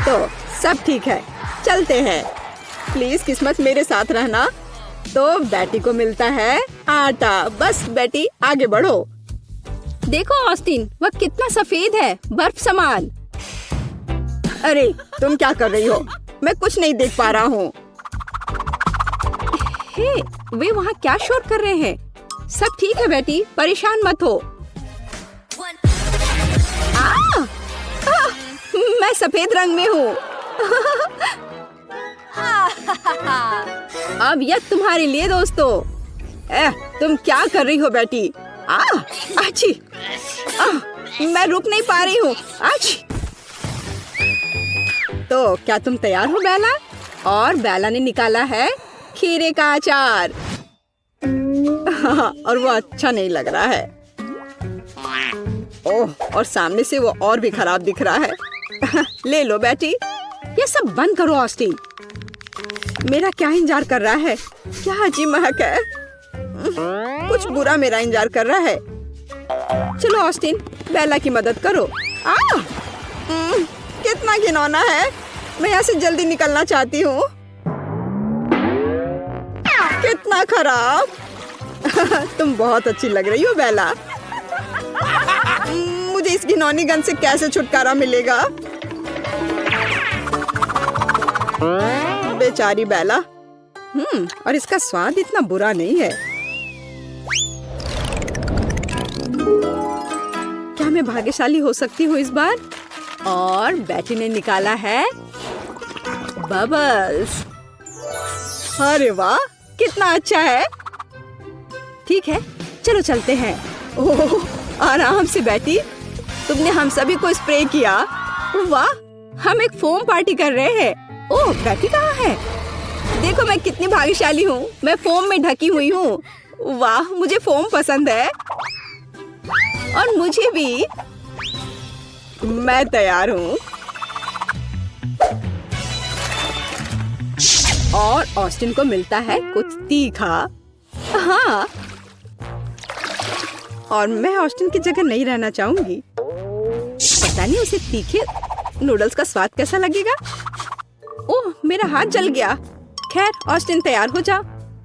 तो सब ठीक है, चलते हैं। प्लीज किस्मत मेरे साथ रहना। तो बेटी को मिलता है आटा। बस बेटी आगे बढ़ो। देखो ऑस्टिन, वह कितना सफेद है, बर्फ समान। अरे तुम क्या कर रही हो? मैं कुछ नहीं देख पा रहा हूँ। हे, वे वहाँ क्या शोर कर रहे हैं? सब ठीक है बेटी, परेशान मत हो। मैं सफेद रंग में हूँ। अब यह तुम्हारे लिए दोस्तों। तुम क्या कर रही हो बेटी? आची, मैं रुक नहीं पा रही हूँ। आची। तो क्या तुम तैयार हो बेला? और बेला ने निकाला है खीरे का अचार। और वो अच्छा नहीं लग रहा है। ओह, और सामने से वो और भी खराब दिख रहा है। ले लो बेटी। ये सब बंद करो ऑस्टिन। मेरा क्या इंतजार कर रहा है? क्या अजीब महक है। कुछ बुरा मेरा इंतजार कर रहा है। चलो ऑस्टिन, बेला की मदद करो। कितना घिनौना है। मैं यहाँ से जल्दी निकलना चाहती हूँ। कितना खराब। तुम बहुत अच्छी लग रही हो बेला। मुझे इस घिनौनी गंध से कैसे छुटकारा मिलेगा? बेचारी बेला। और इसका स्वाद इतना बुरा नहीं है। क्या मैं भाग्यशाली हो सकती हूँ इस बार? और बेटी ने निकाला है बबल्स। अरे वाह, कितना अच्छा है। ठीक है, चलो चलते हैं। ओह, आराम से बेटी। तुमने हम सभी को स्प्रे किया। वाह, हम एक फोम पार्टी कर रहे हैं। ओह, बेटी कहाँ है? देखो मैं कितनी भाग्यशाली हूँ। मैं फोम में ढकी हुई हूँ। वाह, मुझे फोम पसंद है। और मुझे भी। मैं तैयार हूँ। और ऑस्टिन को मिलता है कुछ तीखा। हाँ, और मैं ऑस्टिन की जगह नहीं रहना चाहूंगी। पता नहीं उसे तीखे नूडल्स का स्वाद कैसा लगेगा। ओह, मेरा हाथ जल गया। खैर, ऑस्टिन तैयार हो जा।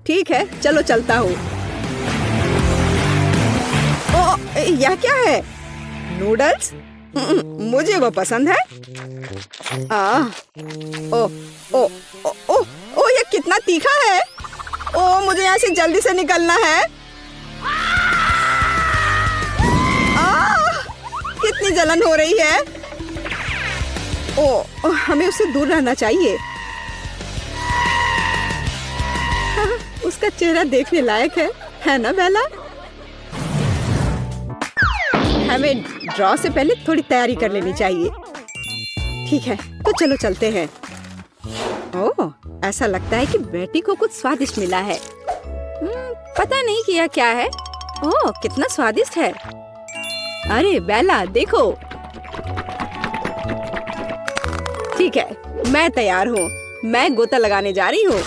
ठीक है, चलो चलता हूँ। ओह, यह क्या है? नूडल्स? मुझे वो पसंद है। ओ, ओ, ओ, ओ, ओ, ये कितना तीखा है। ओ, मुझे यहाँ से जल्दी से निकलना है। कितनी जलन हो रही है। ओ, हमें उससे दूर रहना चाहिए। उसका चेहरा देखने लायक है ना बेला? हमें ड्रॉ से पहले थोड़ी तैयारी कर लेनी चाहिए। ठीक है, तो चलो चलते हैं। ओह, ऐसा लगता है कि बेटी को कुछ स्वादिष्ट मिला है। पता नहीं कि यह क्या है। ओह, कितना स्वादिष्ट है। अरे बेला, देखो। ठीक है, मैं तैयार हूँ। मैं गोता लगाने जा रही हूँ।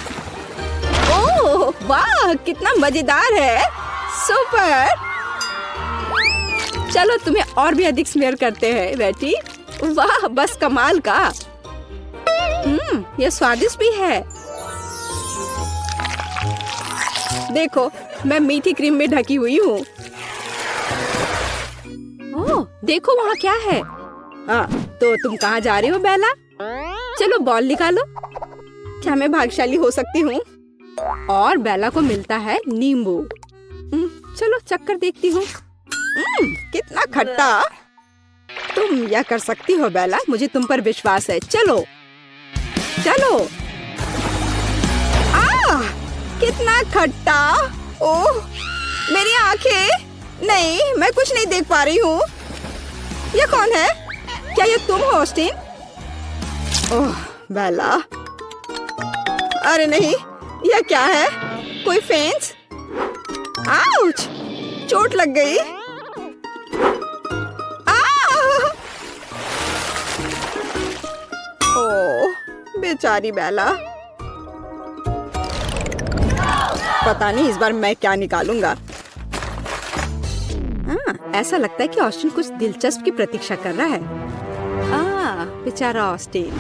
ओह वाह, कितना मजेदार है। सुपर। चलो तुम्हें और भी अधिक स्मेयर करते हैं बेटी। वाह, बस कमाल का। यह स्वादिष्ट भी है। देखो, मैं मीठी क्रीम में ढकी हुई हूँ। ओह, देखो वहाँ क्या है। तो तुम कहाँ जा रही हो बेला? चलो बॉल निकालो। क्या मैं भाग्यशाली हो सकती हूँ? और बेला को मिलता है नींबू। चलो चक्कर देखती हूँ। कितना खट्टा। तुम यह कर सकती हो बेला, मुझे तुम पर विश्वास है। चलो चलो। कितना खट्टा। ओह, मेरी आंखें। नहीं, मैं कुछ नहीं देख पा रही हूँ। ये कौन है? क्या ये तुम हो ऑस्टिन? ओह बेला। अरे नहीं, यह क्या है? कोई फेंस? आउच! चोट लग गई। ओह बेचारी बेला। पता नहीं इस बार मैं क्या निकालूंगा। ऐसा लगता है कि ऑस्टिन कुछ दिलचस्प की प्रतीक्षा कर रहा है। बेचारा ऑस्टिन।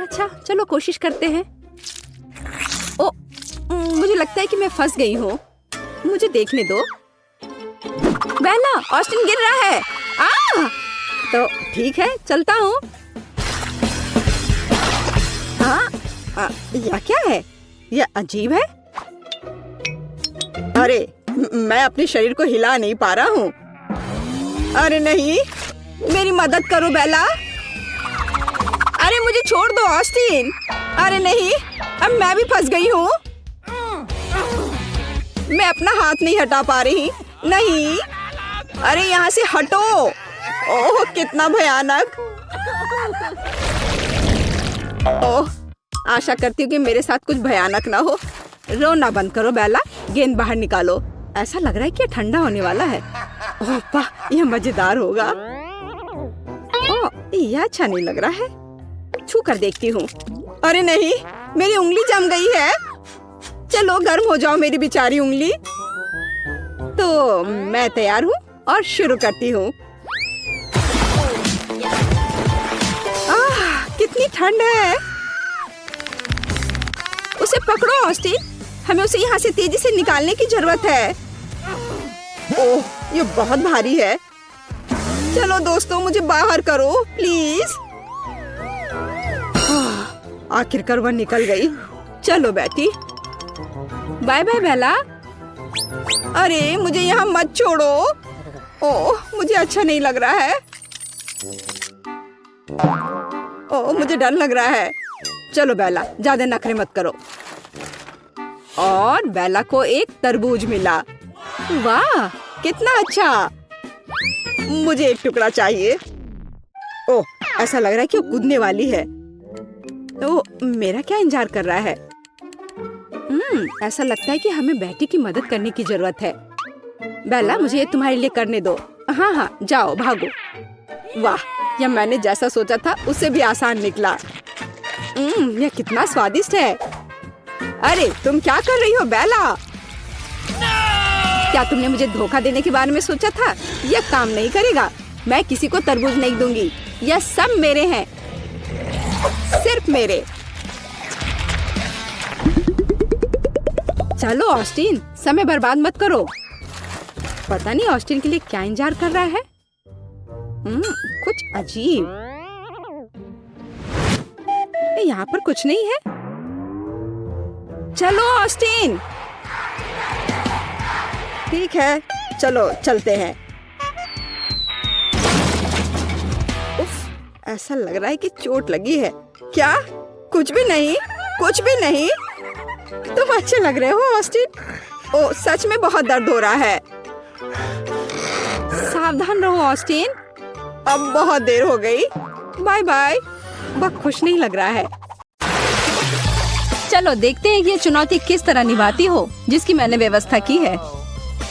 अच्छा चलो कोशिश करते हैं। ओ, मुझे लगता है कि मैं फंस गई हूँ। मुझे देखने दो। बेला, ऑस्टिन गिर रहा है। तो ठीक है, चलता हूँ। हाँ, यह क्या है? यह अजीब है। अरे, मैं अपने शरीर को हिला नहीं पा रहा हूँ। अरे नहीं, मेरी मदद करो बेला। अरे मुझे छोड़ दो ऑस्टिन। अरे नहीं, अब मैं भी फंस गई हूँ। मैं अपना हाथ नहीं हटा पा रही। नहीं, अरे यहाँ से हटो। ओह कितना भयानक। ओह, आशा करती हूँ कि मेरे साथ कुछ भयानक ना हो। रोना बंद करो बेला, गेंद बाहर निकालो। ऐसा लग रहा है कि यह ठंडा होने वाला है। ओह वाह, यह मजेदार होगा। ओह, यह अच्छा नहीं लग रहा है। छू कर देखती हूँ। अरे नहीं, मेरी उंगली जम गई है। चलो गर्म हो जाओ मेरी बेचारी उंगली। तो मैं तैयार हूँ और शुरू करती हूँ। कितनी ठंड है। उसे पकड़ो ऑस्टिन, हमें उसे यहाँ से तेजी से निकालने की जरूरत है। ओह, ये बहुत भारी है। चलो दोस्तों, मुझे बाहर करो प्लीज। आखिरकार वह निकल गई। चलो बेटी, बाय बाय बेला। अरे मुझे यहाँ मत छोड़ो। ओह, मुझे अच्छा नहीं लग रहा है। ओह, मुझे डर लग रहा है। चलो बेला, ज्यादा नखरे मत करो। और बेला को एक तरबूज मिला। वाह, कितना अच्छा। मुझे एक टुकड़ा चाहिए। ओह, ऐसा लग रहा है कि वो कूदने वाली है। तो मेरा क्या इंतजार कर रहा है? ऐसा लगता है कि हमें बेटी की मदद करने की जरूरत है। बेला, मुझे ये तुम्हारे लिए करने दो। हाँ हाँ, जाओ भागो। वाह, यह मैंने जैसा सोचा था उससे भी आसान निकला। यह कितना स्वादिष्ट है। अरे तुम क्या कर रही हो बेला? क्या तुमने मुझे धोखा देने के बारे में सोचा था? यह काम नहीं करेगा। मैं किसी को तरबूज नहीं दूंगी। यह सब मेरे हैं, सिर्फ मेरे। चलो ऑस्टिन, समय बर्बाद मत करो। पता नहीं ऑस्टिन के लिए क्या इंतजार कर रहा है। कुछ अजीब। यहाँ पर कुछ नहीं है। चलो ऑस्टिन। ठीक है, चलो चलते हैं। उफ, ऐसा लग रहा है कि चोट लगी है। क्या? कुछ भी नहीं, कुछ भी नहीं। तुम अच्छे लग रहे हो ऑस्टिन। ओ, सच में बहुत दर्द हो रहा है। सावधान रहो ऑस्टिन। अब बहुत देर हो गई। Bye bye. वह खुश नहीं लग रहा है। चलो देखते हैं कि ये चुनौती किस तरह निभाती हो जिसकी मैंने व्यवस्था की है।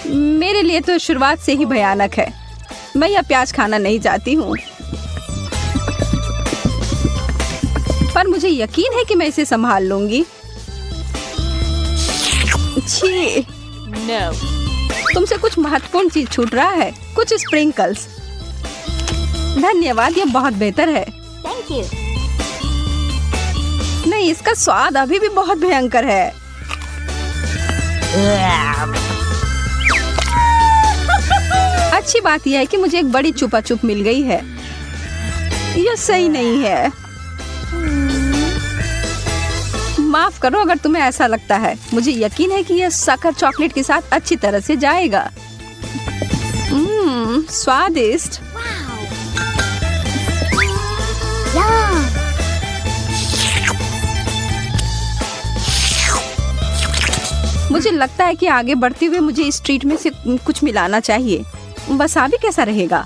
मेरे लिए तो शुरुआत से ही भयानक है। मैं यह प्याज खाना नहीं चाहती हूँ, पर मुझे यकीन है कि मैं इसे संभाल लूंगी। छी, no. तुमसे कुछ महत्वपूर्ण चीज छूट रहा है। कुछ स्प्रिंकल्स। धन्यवाद, यह बहुत बेहतर है। Thank you. नहीं, इसका स्वाद अभी भी बहुत भयंकर है। अच्छी बात यह है कि मुझे एक बड़ी चुपा चुप मिल गई है। यह सही नहीं है। माफ करो अगर तुम्हें ऐसा लगता है। मुझे यकीन है कि यह शक्कर चॉकलेट के साथ अच्छी तरह से जाएगा। स्वादिष्ट। मुझे लगता है कि आगे बढ़ते हुए मुझे इस ट्रीट में से कुछ मिलाना चाहिए। वसाबी कैसा रहेगा?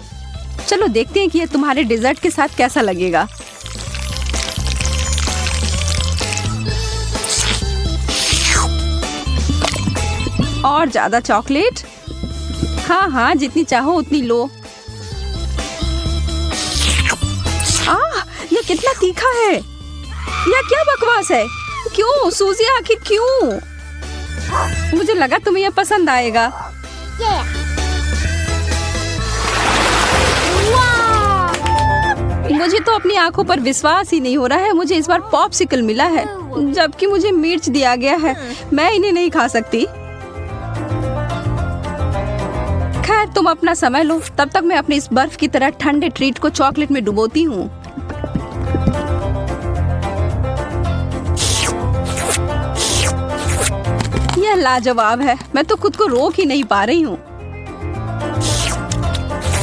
चलो देखते हैं कि ये तुम्हारे डेजर्ट के साथ कैसा लगेगा। और ज्यादा चॉकलेट। हाँ हाँ, जितनी चाहो उतनी लो। ये कितना तीखा है। यह क्या बकवास है? क्यों सूजी, आखिर क्यों? मुझे लगा तुम्हें यह पसंद आएगा। Wow! तो अपनी आंखों पर विश्वास ही नहीं हो रहा है। मुझे इस बार पॉप्सिकल मिला है, जबकि मुझे मिर्च दिया गया है। मैं इन्हें नहीं खा सकती। खैर, तुम अपना समय लो, तब तक मैं अपने इस बर्फ की तरह ठंडे ट्रीट को चॉकलेट में डुबोती हूँ। यह लाजवाब है। मैं तो खुद को रोक ही नहीं पा रही हूँ।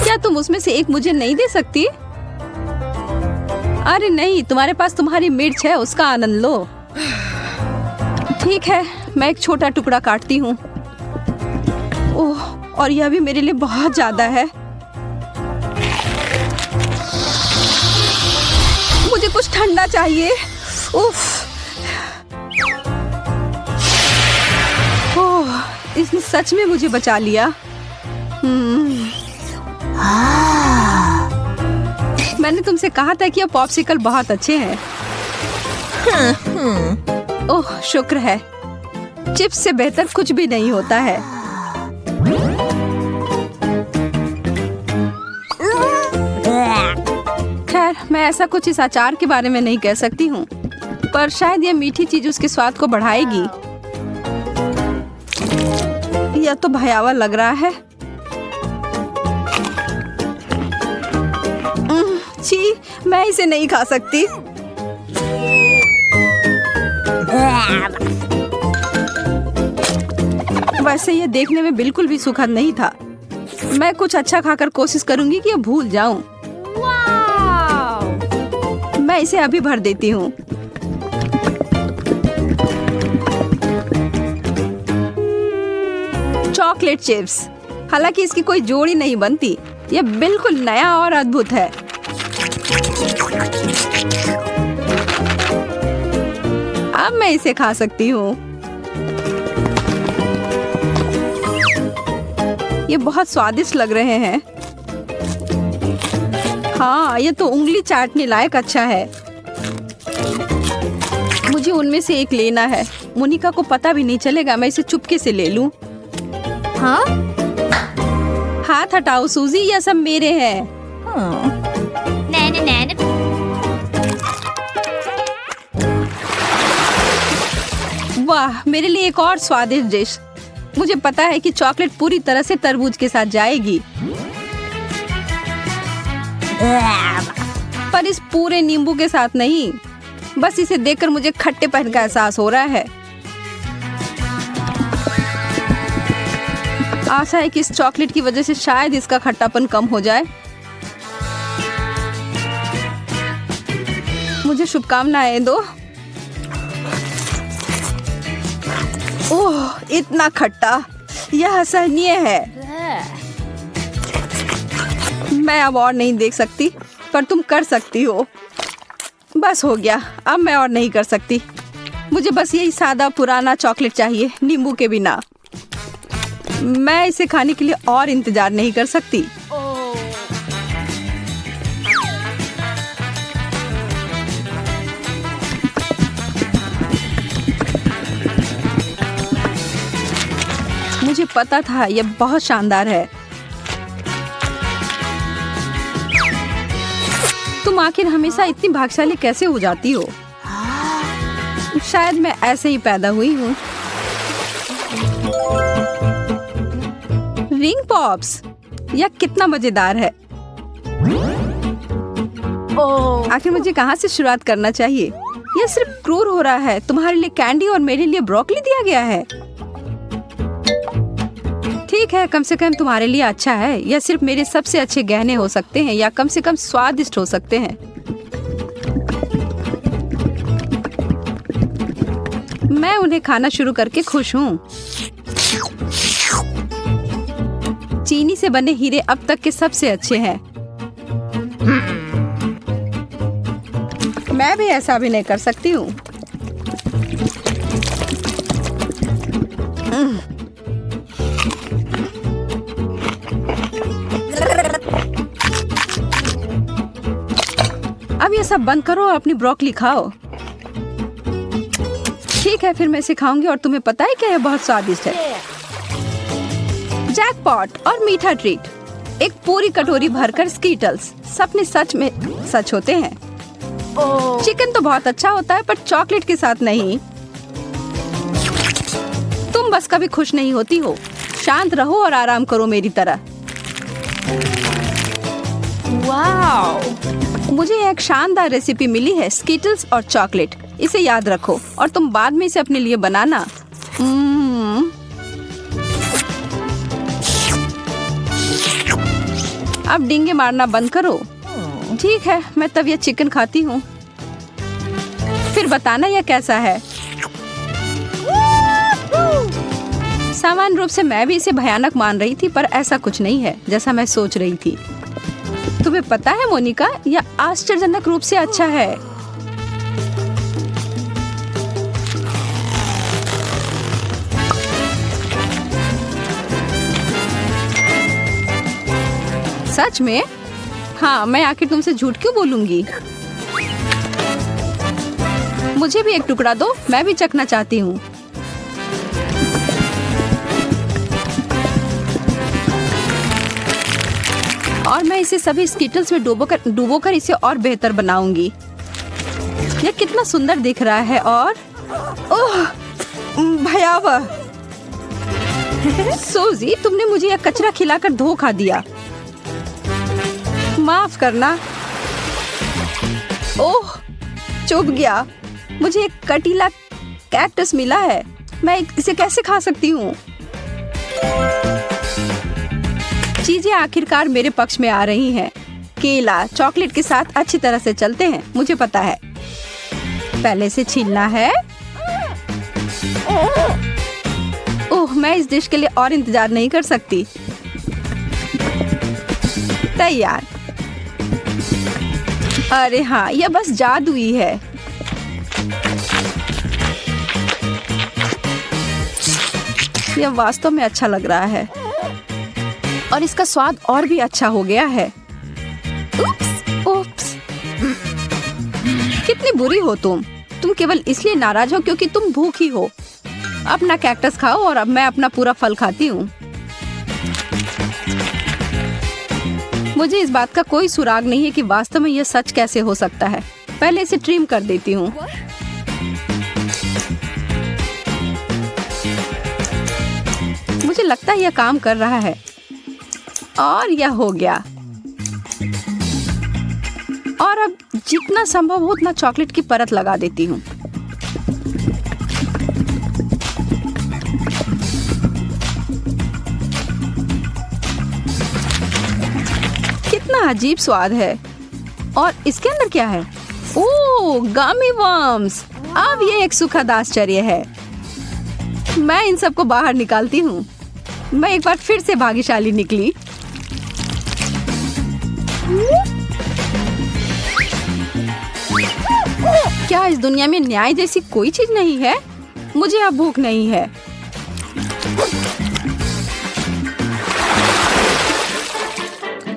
क्या तुम उसमें से एक मुझे नहीं दे सकती? अरे नहीं, तुम्हारे पास तुम्हारी मिर्च है, उसका आनंद लो। ठीक है, मैं एक छोटा टुकड़ा काटती हूँ। ओह, और यह भी मेरे लिए बहुत ज्यादा है। मुझे कुछ ठंडा चाहिए। उफ। ओह, इसने सच में मुझे बचा लिया। मैंने तुमसे कहा था कि ये पॉप्सिकल बहुत अच्छे हैं। ओह, शुक्र है। चिप्स से बेहतर कुछ भी नहीं होता है। खैर, मैं ऐसा कुछ इस अचार के बारे में नहीं कह सकती हूँ, पर शायद ये मीठी चीज उसके स्वाद को बढ़ाएगी। यह तो भयावह लग रहा है। छी, मैं इसे नहीं खा सकती। वैसे ये देखने में बिल्कुल भी सुखद नहीं था। मैं कुछ अच्छा खाकर कोशिश करूंगी कि ये भूल जाऊं। मैं इसे अभी भर देती हूँ। Chocolate chips. हालांकि इसकी कोई जोड़ी नहीं बनती। यह बिल्कुल नया और अद्भुत है। अब मैं इसे खा सकती हूँ। ये बहुत स्वादिष्ट लग रहे हैं। हाँ, ये तो उंगली चाटने लायक अच्छा है। मुझे उनमें से एक लेना है। मोनिका को पता भी नहीं चलेगा। मैं इसे चुपके से ले लूं। हाँ? हाथ हटाओ सूजी, यह सब मेरे हैं। वाह, मेरे लिए एक और स्वादिष्ट डिश। मुझे पता है कि चॉकलेट पूरी तरह से तरबूज के साथ जाएगी, पर इस पूरे नींबू के साथ नहीं। बस इसे देखकर मुझे खट्टेपन का एहसास हो रहा है। आशा है कि इस चॉकलेट की वजह से शायद इसका खट्टापन कम हो जाए। मुझे शुभकामनाएं दो। ओह, इतना खट्टा, यह असहनीय है। मैं अब और नहीं देख सकती, पर तुम कर सकती हो। बस हो गया, अब मैं और नहीं कर सकती। मुझे बस यही सादा पुराना चॉकलेट चाहिए, नींबू के बिना। मैं इसे खाने के लिए और इंतजार नहीं कर सकती। मुझे पता था यह बहुत शानदार है। तुम आखिर हमेशा इतनी भाग्यशाली कैसे हो जाती हो? शायद मैं ऐसे ही पैदा हुई हूँ। रिंग पॉप्स, यह कितना मजेदार है। आखिर मुझे कहाँ से शुरुआत करना चाहिए? यह सिर्फ क्रूर हो रहा है। तुम्हारे लिए कैंडी और मेरे लिए ब्रोकली दिया गया है। ठीक है, कम से कम तुम्हारे लिए अच्छा है। यह सिर्फ मेरे सबसे अच्छे गहने हो सकते हैं, या कम से कम स्वादिष्ट हो सकते हैं। मैं उन्हें खाना शुरू करके खुश हूँ। चीनी से बने हीरे अब तक के सबसे अच्छे हैं। मैं भी ऐसा अभिनय कर सकती हूँ। अब ये सब बंद करो और अपनी ब्रोकली खाओ। ठीक है, फिर मैं इसे खाऊंगी और तुम्हें पता है क्या, यह बहुत स्वादिष्ट है। जैकपॉट और मीठा ट्रीट। एक पूरी कटोरी भरकर स्कीटल्स। सपने सच में सच होते हैं। चिकन तो बहुत अच्छा होता है पर चॉकलेट के साथ नहीं। तुम बस कभी खुश नहीं होती हो। शांत रहो और आराम करो मेरी तरह। वाओ! मुझे एक शानदार रेसिपी मिली है, स्कीटल्स और चॉकलेट। इसे याद रखो और तुम बाद में इसे अपने लिए बनाना। अब डींगे मारना बंद करो। ठीक है, मैं तब यह चिकन खाती हूँ, फिर बताना यह कैसा है। सामान्य रूप से मैं भी इसे भयानक मान रही थी, पर ऐसा कुछ नहीं है जैसा मैं सोच रही थी। तुम्हें पता है मोनिका, यह आश्चर्यजनक रूप से अच्छा है। सच में? हाँ, मैं आखिर तुमसे झूठ क्यों बोलूंगी। मुझे भी एक टुकड़ा दो, मैं भी चखना चाहती हूँ। और मैं इसे सभी स्कीटल्स में डुबोकर इसे और बेहतर बनाऊंगी। यह कितना सुंदर दिख रहा है और ओह, भयावह। सूजी, तुमने मुझे यह कचरा खिलाकर धोखा दिया। माफ करना। ओह, चुभ गया। मुझे एक कटीला कैक्टस मिला है। मैं इसे कैसे खा सकती हूँ? चीजें आखिरकार मेरे पक्ष में आ रही हैं। केला चॉकलेट के साथ अच्छी तरह से चलते हैं, मुझे पता है। पहले से छीलना है। ओह, मैं इस डिश के लिए और इंतजार नहीं कर सकती। तैयार। अरे हाँ, यह बस जादुई है। यह वास्तव में अच्छा लग रहा है और इसका स्वाद और भी अच्छा हो गया है। उप्स। कितनी बुरी हो तुम केवल इसलिए नाराज हो क्योंकि तुम भूखी हो। अपना कैक्टस खाओ और अब मैं अपना पूरा फल खाती हूँ। मुझे इस बात का कोई सुराग नहीं है कि वास्तव में यह सच कैसे हो सकता है। पहले इसे ट्रिम कर देती हूँ। मुझे लगता है यह काम कर रहा है और यह हो गया। और अब जितना संभव हो उतना चॉकलेट की परत लगा देती हूँ। कितना अजीब स्वाद है। और इसके अंदर क्या है? ओह, गमी वर्म्स। अब ये एक सुखद आश्चर्य है। मैं इन सबको बाहर निकालती हूँ। मैं एक बार फिर से भाग्यशाली निकली। क्या इस दुनिया में न्याय जैसी कोई चीज नहीं है? मुझे अब भूख नहीं है।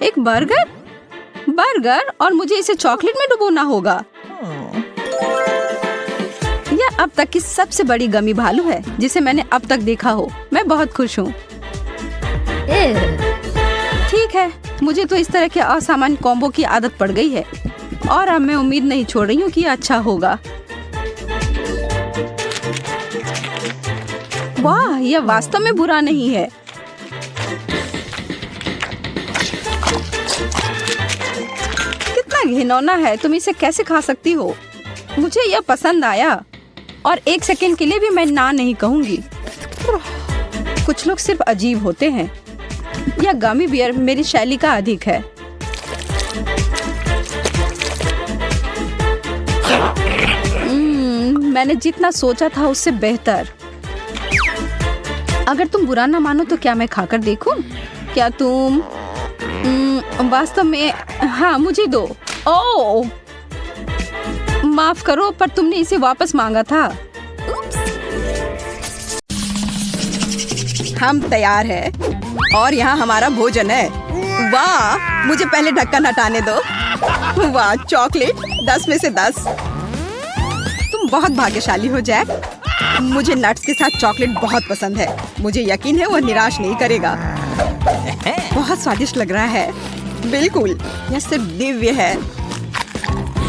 एक बर्गर और मुझे इसे चॉकलेट में डुबोना होगा। यह अब तक की सबसे बड़ी गमी भालू है जिसे मैंने अब तक देखा हो। मैं बहुत खुश हूँ। ठीक है, मुझे तो इस तरह के असामान्य कॉम्बो की आदत पड़ गई है और अब मैं उम्मीद नहीं छोड़ रही हूँ कि यह अच्छा होगा। वाह, यह वास्तव में बुरा नहीं है। कितना घिनौना है, तुम इसे कैसे खा सकती हो? मुझे यह पसंद आया और एक सेकंड के लिए भी मैं ना नहीं कहूँगी। कुछ लोग सिर्फ अजीब होते हैं। यह गमी बियर मेरी शैली का अधिक है। मैंने जितना सोचा था उससे बेहतर। अगर तुम बुरा ना मानो तो क्या मैं खाकर देखूं? क्या तुम वास्तव में? हाँ, मुझे दो। ओह, माफ करो पर तुमने इसे वापस मांगा था। हम तैयार हैं और यहाँ हमारा भोजन है। वाह, मुझे पहले ढक्कन हटाने दो। वाह, चॉकलेट 10 में से 10। तुम बहुत भाग्यशाली हो जैक। मुझे नट्स के साथ चॉकलेट बहुत पसंद है। मुझे यकीन है वह निराश नहीं करेगा। बहुत स्वादिष्ट लग रहा है। बिल्कुल, यह सिर्फ दिव्य है।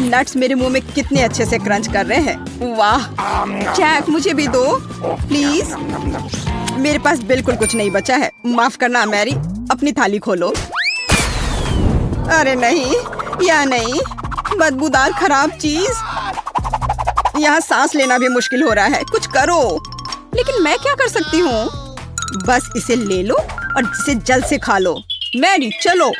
नट्स मेरे मुंह में कितने अच्छे से क्रंच कर रहे हैं। वाह जैक, मुझे भी दो प्लीज। मेरे पास बिल्कुल कुछ नहीं बचा है। माफ करना मैरी, अपनी थाली खोलो। अरे नहीं, या नहीं, बदबूदार खराब चीज। यहाँ सांस लेना भी मुश्किल हो रहा है। कुछ करो। लेकिन मैं क्या कर सकती हूँ? बस इसे ले लो और इसे जल्द से खा लो। मैरी चलो।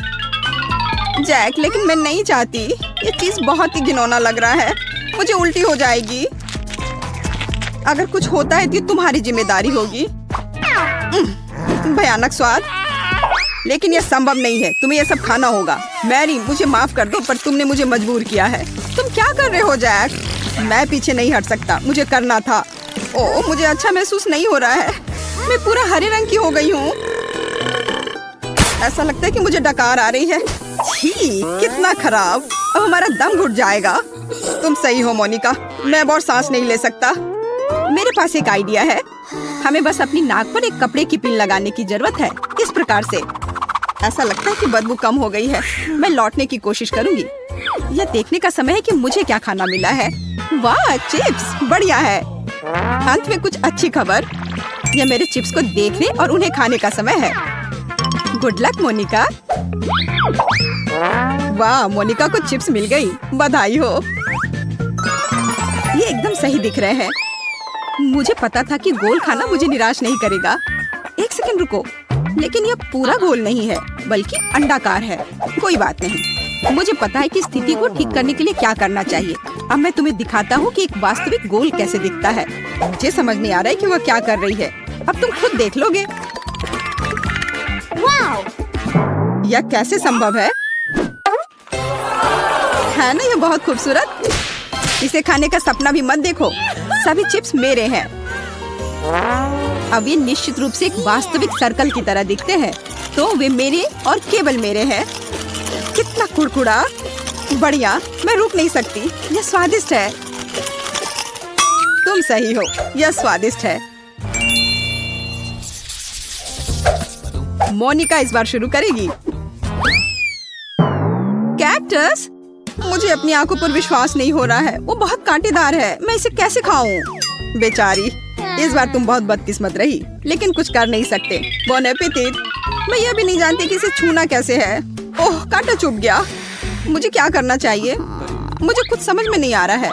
जैक, लेकिन मैं नहीं चाहती। ये चीज बहुत ही घिनौना लग रहा है। मुझे उल्टी हो जाएगी। अगर कुछ होता है तो तुम्हारी जिम्मेदारी होगी। भयानक स्वाद, लेकिन यह संभव नहीं है। तुम्हें यह सब खाना होगा। मैरी, मुझे माफ कर दो, पर तुमने मुझे मजबूर किया है। तुम क्या कर रहे हो जैक? मैं पीछे नहीं हट सकता, मुझे करना था। ओह, मुझे अच्छा महसूस नहीं हो रहा है। मैं पूरा हरे रंग की हो गई हूँ। ऐसा लगता है कि मुझे डकार आ रही है। छी, कितना खराब। अब हमारा दम घुट जाएगा। तुम सही हो मोनिका, मैं अब और सांस नहीं ले सकता। मेरे पास एक आइडिया है। हमें बस अपनी नाक पर एक कपड़े की पिन लगाने की जरूरत है। इस प्रकार से। ऐसा लगता है कि बदबू कम हो गई है। मैं लौटने की कोशिश करूंगी। यह देखने का समय है कि मुझे क्या खाना मिला है। वाह, चिप्स, बढ़िया है। अंत में कुछ अच्छी खबर। यह मेरे चिप्स को देखने और उन्हें खाने का समय है। Good luck Monica. वाह, मोनिका को चिप्स मिल गई। बधाई हो। ये एकदम सही दिख रहे हैं। मुझे पता था कि गोल खाना मुझे निराश नहीं करेगा। एक सेकंड रुको, लेकिन यह पूरा गोल नहीं है, बल्कि अंडाकार है। कोई बात नहीं, मुझे पता है कि स्थिति को ठीक करने के लिए क्या करना चाहिए। अब मैं तुम्हें दिखाता हूँ कि एक वास्तविक गोल कैसे दिखता है। मुझे समझ नहीं आ रहा है कि वह क्या कर रही है। अब तुम खुद देख लोगे। यह कैसे संभव है ना? यह बहुत खूबसूरत। इसे खाने का सपना भी मत देखो। सभी चिप्स मेरे हैं। अब ये निश्चित रूप से एक वास्तविक सर्कल की तरह दिखते हैं, तो वे मेरे और केवल मेरे हैं। कितना कुड़कुड़ा, बढ़िया। मैं रुक नहीं सकती। यह स्वादिष्ट है। तुम सही हो, यह स्वादिष्ट है। मोनिका इस बार शुरू करेगी। कैक्टस, मुझे अपनी आंखों पर विश्वास नहीं हो रहा है। वो बहुत कांटेदार है। मैं इसे कैसे खाऊं? बेचारी, इस बार तुम बहुत बदकिस्मत रही, लेकिन कुछ कर नहीं सकते। Bone appétit. मैं यह भी नहीं जानती कि इसे छूना कैसे है। ओह, कांटा चुभ गया। मुझे क्या करना चाहिए? मुझे कुछ समझ में नहीं आ रहा है।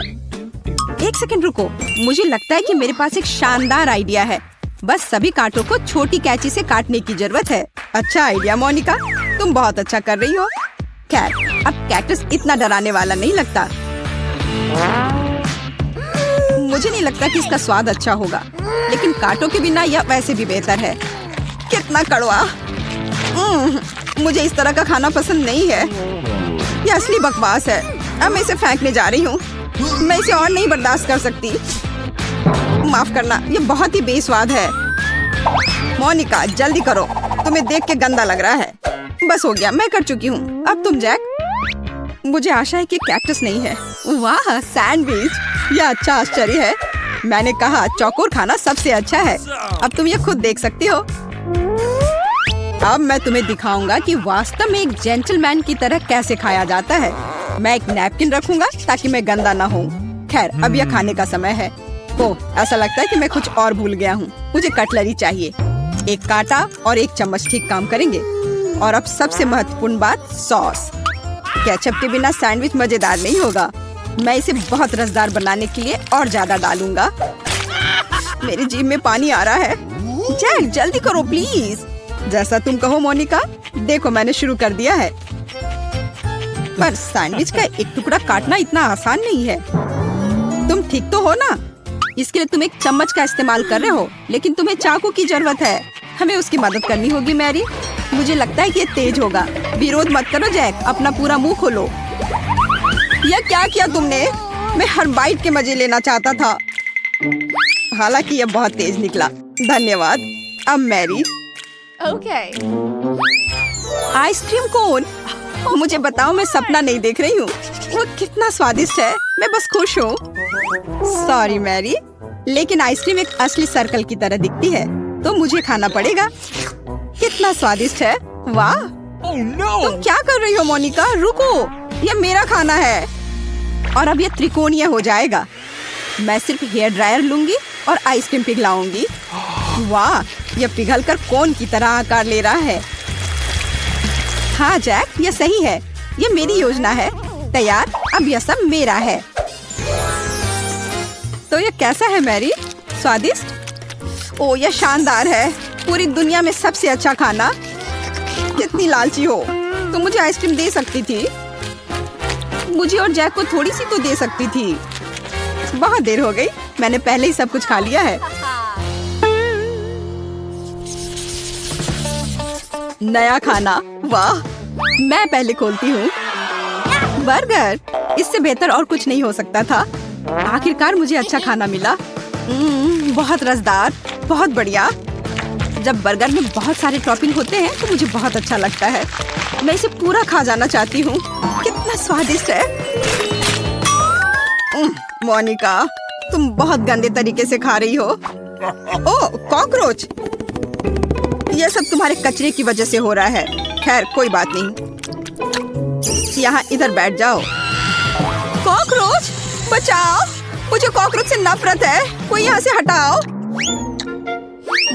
एक सेकंड रुको, मुझे लगता है कि मेरे पास एक शानदार आइडिया है। बस सभी कांटों को छोटी कैंची से काटने की जरूरत है। अच्छा आइडिया मोनिका, तुम बहुत अच्छा कर रही हो। खैर, अब कैक्टस इतना डराने वाला नहीं लगता। मुझे नहीं लगता कि इसका स्वाद अच्छा होगा, लेकिन कांटों के बिना यह वैसे भी बेहतर है। कितना कड़वा। मुझे इस तरह का खाना पसंद नहीं है। यह असली बकवास है। अब मैं इसे फेंकने जा रही हूँ। मैं इसे और नहीं बर्दाश्त कर सकती। माफ करना, यह बहुत ही बेस्वाद है। मोनिका, जल्दी करो, तुम्हें देख के गंदा लग रहा है। बस हो गया, मैं कर चुकी हूँ। अब तुम जैक। मुझे आशा है कि कैक्टस नहीं है। वाह, सैंडविच, यह अच्छा आश्चर्य है। मैंने कहा चौकोर खाना सबसे अच्छा है। अब तुम ये खुद देख सकती हो। अब मैं तुम्हें दिखाऊंगा कि वास्तव में एक जेंटलमैन की तरह कैसे खाया जाता है। मैं एक नैपकिन रखूंगा ताकि मैं गंदा ना हूँ। खैर, अब यह खाने का समय है। ओह, ऐसा लगता है कि मैं कुछ और भूल गया हूँ। मुझे कटलरी चाहिए। एक कांटा और एक चम्मच ठीक काम करेंगे। और अब सबसे महत्वपूर्ण बात, सॉस। केचप के बिना सैंडविच मजेदार नहीं होगा। मैं इसे बहुत रसदार बनाने के लिए और ज्यादा डालूंगा। मेरी जीभ में पानी आ रहा है। जैक, जल्दी करो प्लीज। जैसा तुम कहो मोनिका। देखो, मैंने शुरू कर दिया है। पर सैंडविच का एक टुकड़ा काटना इतना आसान नहीं है। तुम ठीक तो हो ना? इसके लिए तुम एक चम्मच का इस्तेमाल कर रहे हो, लेकिन तुम्हें चाकू की जरूरत है। हमें उसकी मदद करनी होगी मैरी। मुझे लगता है कि ये तेज होगा। विरोध मत करो जैक, अपना पूरा मुंह खोलो। यह क्या किया तुमने? मैं हर बाइट के मजे लेना चाहता था। हालांकि यह बहुत तेज निकला। धन्यवाद। अब मैरी। Okay. Ice cream cone. मुझे बताओ, मैं सपना नहीं देख रही हूँ। वो कितना स्वादिष्ट है। मैं बस खुश हूँ। सॉरी मैरी, लेकिन आइसक्रीम एक असली सर्कल की तरह दिखती है, तो मुझे खाना पड़ेगा। कितना स्वादिष्ट है। वाह, तुम क्या कर रही हो मोनिका? रुको, ये मेरा खाना है और अब ये त्रिकोणीय हो जाएगा। मैं सिर्फ हेयर ड्रायर लूंगी और आइसक्रीम पिघलाऊंगी। वाह, ये पिघलकर कोन की तरह आकार ले रहा है। हाँ जैक, ये सही है। ये मेरी योजना है। तैयार, अब यह सब मेरा है। तो ये कैसा है मैरी? स्वादिष्ट? ओ, यह शानदार है। पूरी दुनिया में सबसे अच्छा खाना। कितनी लालची हो तुम, मुझे आइसक्रीम दे सकती थी। मुझे और जैक को थोड़ी सी तो दे सकती थी। बहुत देर हो गई, मैंने पहले ही सब कुछ खा लिया है। नया खाना, वाह, मैं पहले खोलती हूँ। बर्गर, इससे बेहतर और कुछ नहीं हो सकता था। आखिरकार मुझे अच्छा खाना मिला। बहुत रसदार, बहुत बढ़िया। जब बर्गर में बहुत सारे टॉपिंग होते हैं तो मुझे बहुत अच्छा लगता है। मैं इसे पूरा खा जाना चाहती हूँ। कितना स्वादिष्ट है। मोनिका, तुम बहुत गंदे तरीके से खा रही हो। ओह, कॉकरोच। यह सब तुम्हारे कचरे की वजह से हो रहा है। खैर, कोई बात नहीं। यहाँ इधर बैठ जाओ। कॉकरोच, बचाओ, मुझे कॉकरोच से नफरत है। कोई यहाँ से हटाओ।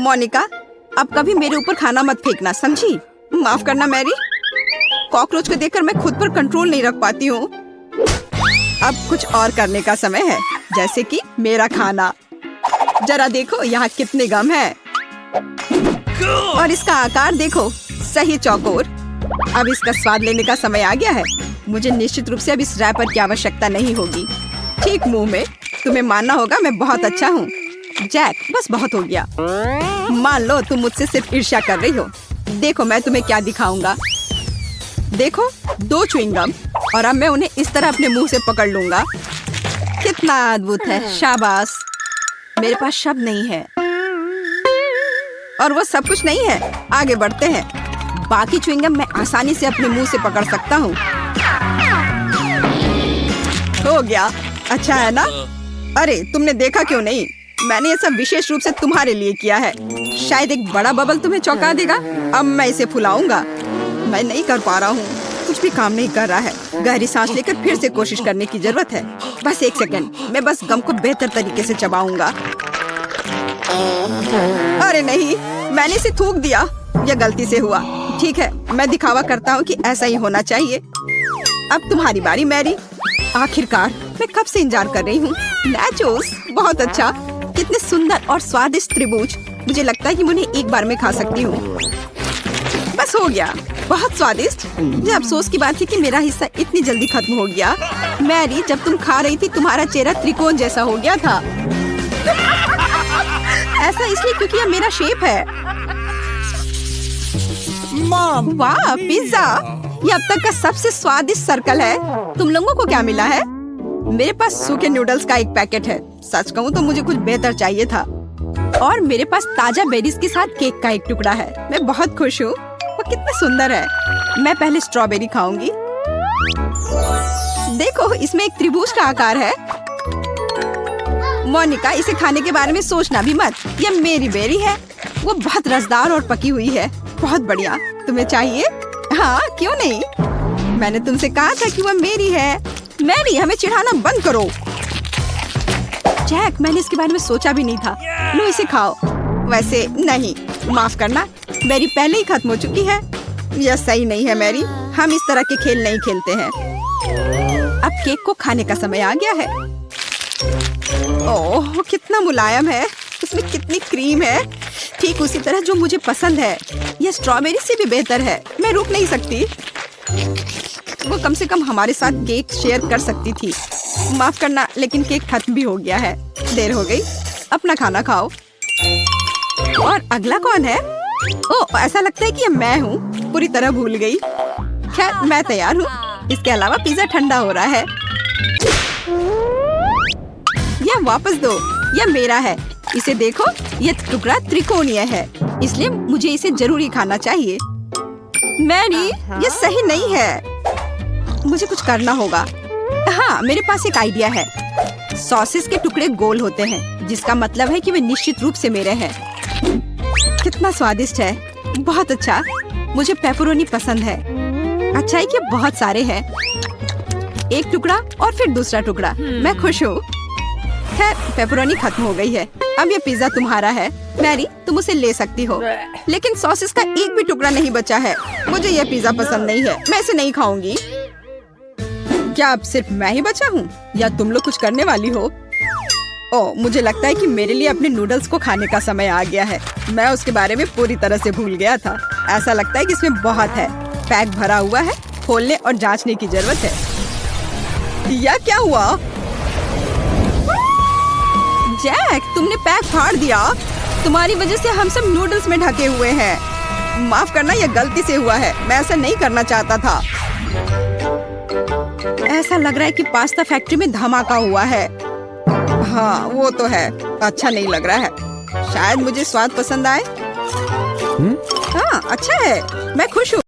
मोनिका, अब कभी मेरे ऊपर खाना मत फेंकना, समझी? माफ करना मैरी। कॉकरोच को देखकर मैं खुद पर कंट्रोल नहीं रख पाती हूँ। अब कुछ और करने का समय है, जैसे कि मेरा खाना। जरा देखो यहाँ कितने गम है और इसका आकार देखो, सही चौकोर। अब इसका स्वाद लेने का समय आ गया है। मुझे निश्चित रूप से अब इस रैपर की आवश्यकता नहीं होगी। ठीक मुंह में। तुम्हें मानना होगा मैं बहुत अच्छा हूँ। जैक, बस बहुत हो गया। मान लो तुम मुझसे सिर्फ ईर्ष्या कर रही हो। देखो मैं तुम्हें क्या दिखाऊंगा। देखो, 2 च्युइंगम और अब मैं उन्हें इस तरह अपने मुंह से पकड़ लूंगा। कितना अद्भुत है, शाबाश। मेरे पास शब्द नहीं है और वो सब कुछ नहीं है। आगे बढ़ते हैं। बाकी च्युइंगम मैं आसानी से अपने मुंह से पकड़ सकता हूँ। हो गया, अच्छा है ना? अरे, तुमने देखा क्यों नहीं? मैंने ये सब विशेष रूप से तुम्हारे लिए किया है। शायद एक बड़ा बबल तुम्हें चौंका देगा। अब मैं इसे फुलाऊंगा। मैं नहीं कर पा रहा हूँ, कुछ भी काम नहीं कर रहा है। गहरी सांस लेकर फिर से कोशिश करने की जरूरत है। बस 1 सेकंड, मैं बस गम को बेहतर तरीके से चबाऊंगा। अरे नहीं, मैंने इसे थूक दिया। यह गलती से हुआ। ठीक है, मैं दिखावा करता हूँ कि ऐसा ही होना चाहिए। अब तुम्हारी बारी मैरी। आखिरकार, मैं कब से इंतजार कर रही हूँ। नाचोस, बहुत अच्छा। कितने सुंदर और स्वादिष्ट त्रिभुज। मुझे लगता है कि मैं उन्हें एक बार में खा सकती हूँ। बस हो गया, बहुत स्वादिष्ट। मुझे अफसोस की बात है कि मेरा हिस्सा इतनी जल्दी खत्म हो गया। मैरी, जब तुम खा रही थी तुम्हारा चेहरा त्रिकोण जैसा हो गया था। ऐसा इसलिए क्योंकि यह मेरा शेप है। वाह, पिज्जा। यह अब तक का सबसे स्वादिष्ट सर्कल है। तुम लोगों को क्या मिला है? मेरे पास सूखे नूडल्स का एक पैकेट है। सच कहूँ तो मुझे कुछ बेहतर चाहिए था। और मेरे पास ताजा बेरीज के साथ केक का एक टुकड़ा है। मैं बहुत खुश हूँ। वो कितना सुंदर है। मैं पहले स्ट्रॉबेरी खाऊंगी। देखो, इसमें एक त्रिभुज का आकार है। मोनिका, इसे खाने के बारे में सोचना भी मत। यह मेरी बेरी है। वो बहुत रसदार और पकी हुई है। बहुत बढ़िया। तुम्हें चाहिए? हाँ, क्यों नहीं। मैंने तुमसे कहा था कि वह मेरी है। मैरी, हमें चिढ़ाना बंद करो। जैक, मैंने इसके बारे में सोचा भी नहीं था। लो, इसे खाओ। वैसे नहीं, माफ करना, मेरी पहले ही खत्म हो चुकी है। यह सही नहीं है मैरी। हम इस तरह के खेल नहीं खेलते हैं। अब केक को खाने का समय आ गया है। ओह, कितना मुलायम है। इसमें कितनी क्रीम है। ठीक उसी तरह जो मुझे पसंद है। यह स्ट्रॉबेरी से भी बेहतर है। मैं रुक नहीं सकती। वो कम से कम हमारे साथ केक शेयर कर सकती थी। माफ करना, लेकिन केक खत्म भी हो गया है। देर हो गई। अपना खाना खाओ। और अगला कौन है? ओह, ऐसा लगता है कि ये मैं हूँ। पूरी तरह भूल गई। खैर, मैं तैयार हूँ। इसके अलावा पिज्जा ठंडा हो रहा है। यह वापस दो। यह मेरा है। इसे देखो, यह टुकड़ा त्रिकोणीय है, इसलिए मुझे इसे जरूरी खाना चाहिए। मैरी, यह सही नहीं है। मुझे कुछ करना होगा। हाँ, मेरे पास एक आइडिया है। सॉसेस के टुकड़े गोल होते हैं, जिसका मतलब है कि वे निश्चित रूप से मेरे हैं। कितना स्वादिष्ट है। बहुत अच्छा। मुझे पेपरोनी पसंद है। अच्छा है कि बहुत सारे हैं। एक टुकड़ा और फिर दूसरा टुकड़ा। मैं खुश हूँ। खैर, पेपरोनी खत्म हो गई है। अब ये पिज्जा तुम्हारा है। मैरी, तुम उसे ले सकती हो, लेकिन सॉसेस का एक भी टुकड़ा नहीं बचा है। मुझे ये पिज्जा पसंद नहीं है। मैं इसे नहीं खाऊंगी। क्या अब सिर्फ मैं ही बचा हूँ या तुम लोग कुछ करने वाली हो? ओह, मुझे लगता है कि मेरे लिए अपने नूडल्स को खाने का समय आ गया है। मैं उसके बारे में पूरी तरह से भूल गया था। ऐसा लगता है कि इसमें बहुत है। पैक भरा हुआ है। खोलने और जांचने की जरूरत है। यह क्या हुआ? जैक, तुमने पैक फाड़ दिया। तुम्हारी वजह से हम सब नूडल्स में ढके हुए हैं। माफ करना, यह गलती से हुआ है। मैं ऐसा नहीं करना चाहता था। ऐसा लग रहा है कि पास्ता फैक्ट्री में धमाका हुआ है। हाँ, वो तो है। अच्छा नहीं लग रहा है। शायद मुझे स्वाद पसंद आए। हाँ, अच्छा है। मैं खुश हूँ।